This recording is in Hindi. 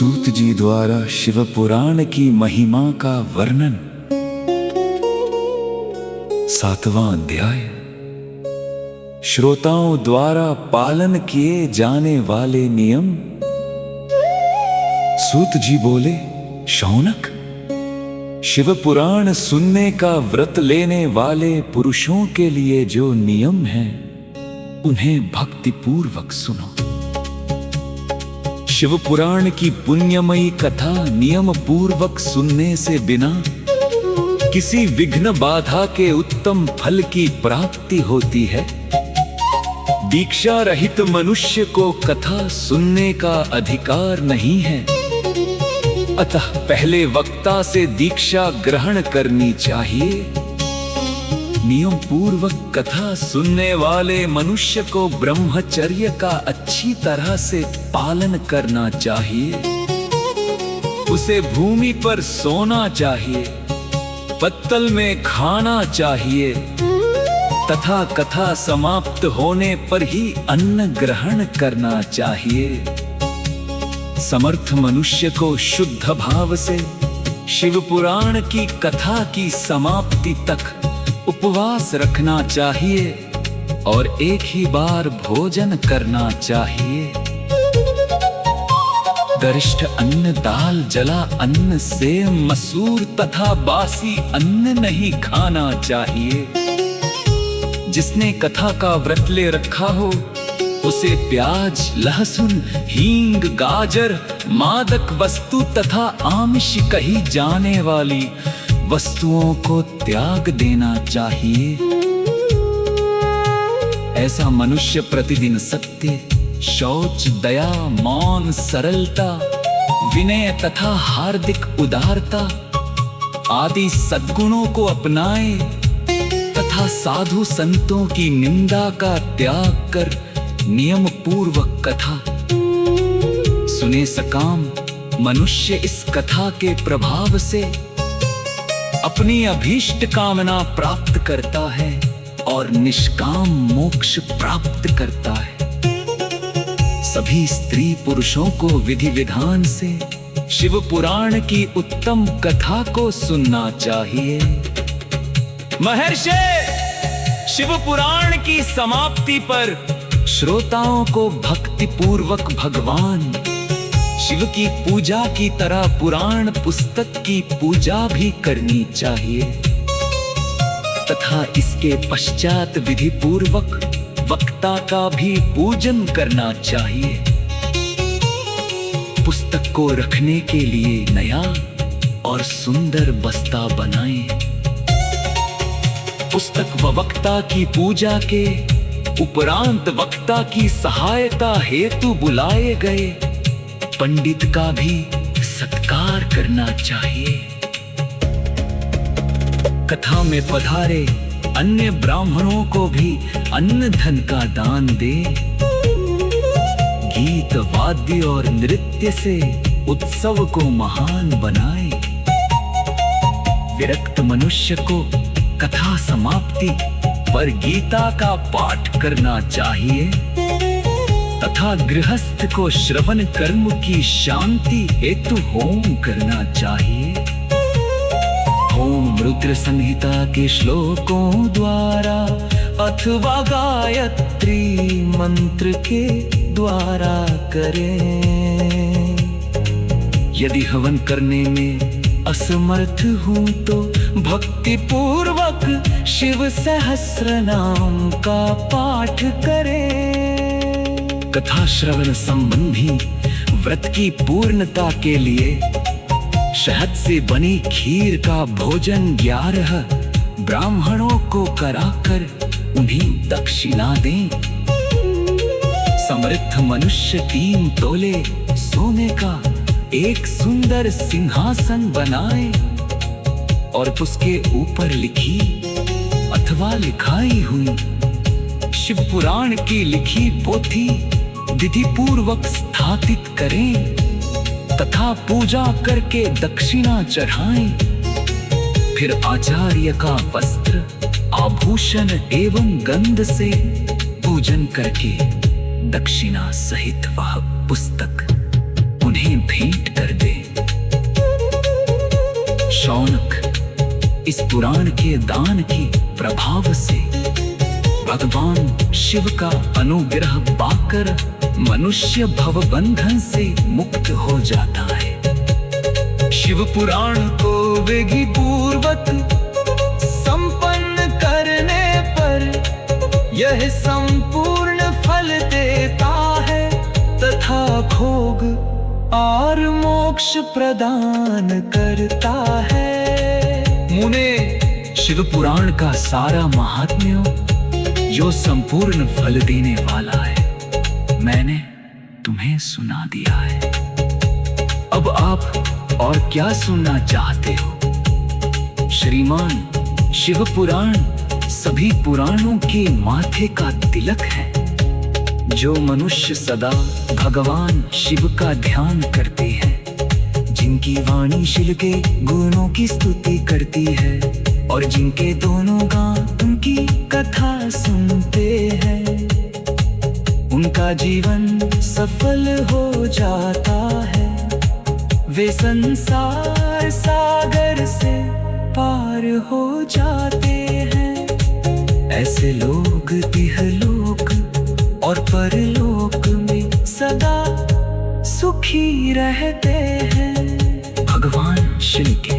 सूत जी द्वारा शिव पुराण की महिमा का वर्णन। 7वां अध्याय। श्रोताओं द्वारा पालन किए जाने वाले नियम। सूत जी बोले, शौनक, शिव पुराण सुनने का व्रत लेने वाले पुरुषों के लिए जो नियम हैं, उन्हें भक्तिपूर्वक सुनो। शिव पुराण की पुण्यमयी कथा नियम पूर्वक सुनने से बिना किसी विघ्न बाधा के उत्तम फल की प्राप्ति होती है। दीक्षा रहित मनुष्य को कथा सुनने का अधिकार नहीं है, अतः पहले वक्ता से दीक्षा ग्रहण करनी चाहिए। नियम पूर्वक कथा सुनने वाले मनुष्य को ब्रह्मचर्य का अच्छी तरह से पालन करना चाहिए। उसे भूमि पर सोना चाहिए, पत्तल में खाना चाहिए तथा कथा समाप्त होने पर ही अन्न ग्रहण करना चाहिए। समर्थ मनुष्य को शुद्ध भाव से शिव पुराण की कथा की समाप्ति तक उपवास रखना चाहिए और एक ही बार भोजन करना चाहिए। गरिष्ठ अन्न, दाल, जला अन्न, सेव, मसूर तथा बासी अन्न नहीं खाना चाहिए। जिसने कथा का व्रत ले रखा हो, उसे प्याज, लहसुन, हींग, गाजर, मादक वस्तु तथा आमिष कही जाने वाली वस्तुओं को त्याग देना चाहिए। ऐसा मनुष्य प्रतिदिन सत्य, शौच, दया, मौन, सरलता, विनय तथा हार्दिक उदारता आदि सद्गुणों को अपनाए तथा साधु संतों की निंदा का त्याग कर नियम पूर्वक कथा सुने। सकाम मनुष्य इस कथा के प्रभाव से अपनी अभीष्ट कामना प्राप्त करता है और निष्काम मोक्ष प्राप्त करता है। सभी स्त्री पुरुषों को विधि विधान से शिव पुराण की उत्तम कथा को सुनना चाहिए। महर्षि, शिव पुराण की समाप्ति पर श्रोताओं को भक्ति पूर्वक भगवान शिव की पूजा की तरह पुराण पुस्तक की पूजा भी करनी चाहिए तथा इसके पश्चात विधि पूर्वक वक्ता का भी पूजन करना चाहिए। पुस्तक को रखने के लिए नया और सुंदर बस्ता बनाएं। पुस्तक व वक्ता की पूजा के उपरांत वक्ता की सहायता हेतु बुलाए गए पंडित का भी सत्कार करना चाहिए। कथा में पधारे अन्य ब्राह्मणों को भी अन्न धन का दान दे। गीत, वाद्य और नृत्य से उत्सव को महान बनाए। विरक्त मनुष्य को कथा समाप्ति पर गीता का पाठ करना चाहिए तथा गृहस्थ को श्रवण कर्म की शांति हेतु होम करना चाहिए। होम रुद्र संहिता के श्लोकों द्वारा अथवा गायत्री मंत्र के द्वारा करें। यदि हवन करने में असमर्थ हूं तो भक्ति पूर्वक शिव सहस्र नाम का पाठ करें। कथा श्रवण संबंधी व्रत की पूर्णता के लिए शहद से बनी खीर का भोजन 11 ब्राह्मणों को कराकर उन्हें दक्षिणा दें। समृद्ध मनुष्य 3 तोले सोने का एक सुंदर सिंहासन बनाए और उसके ऊपर लिखी अथवा लिखाई हुई शिव पुराण की लिखी पोथी विधि पूर्वक स्थापित करें तथा पूजा करके दक्षिणा चढ़ाएं। फिर आचार्य का वस्त्र, आभूषण एवं गंध से पूजन करके दक्षिणा सहित वह पुस्तक उन्हें भेंट शौनक। इस पुराण के दान की प्रभाव से भगवान शिव का अनुग्रह पाकर मनुष्य भवबंधन से मुक्त हो जाता है। शिव पुराण को विधि पूर्वक संपन्न करने पर यह संपूर्ण फल देता है तथा भोग और मोक्ष प्रदान करता है। मुने, शिव पुराण का सारा महात्म्य जो संपूर्ण फल देने वाला है मैंने तुम्हें सुना दिया है। अब आप और क्या सुनना चाहते हो? श्रीमान, शिव पुराण सभी पुराणों के माथे का तिलक है। जो मनुष्य सदा भगवान शिव का ध्यान करते हैं, जिनकी वाणी शिव के गुणों की स्तुति करती है और जिनके दोनों कान उनकी कथा सुनते हैं, उनका जीवन सफल हो जाता है। वे संसार सागर से पार हो जाते हैं। ऐसे लोग इहलोक और परलोक में सदा सुखी रहते हैं। भगवान शिव के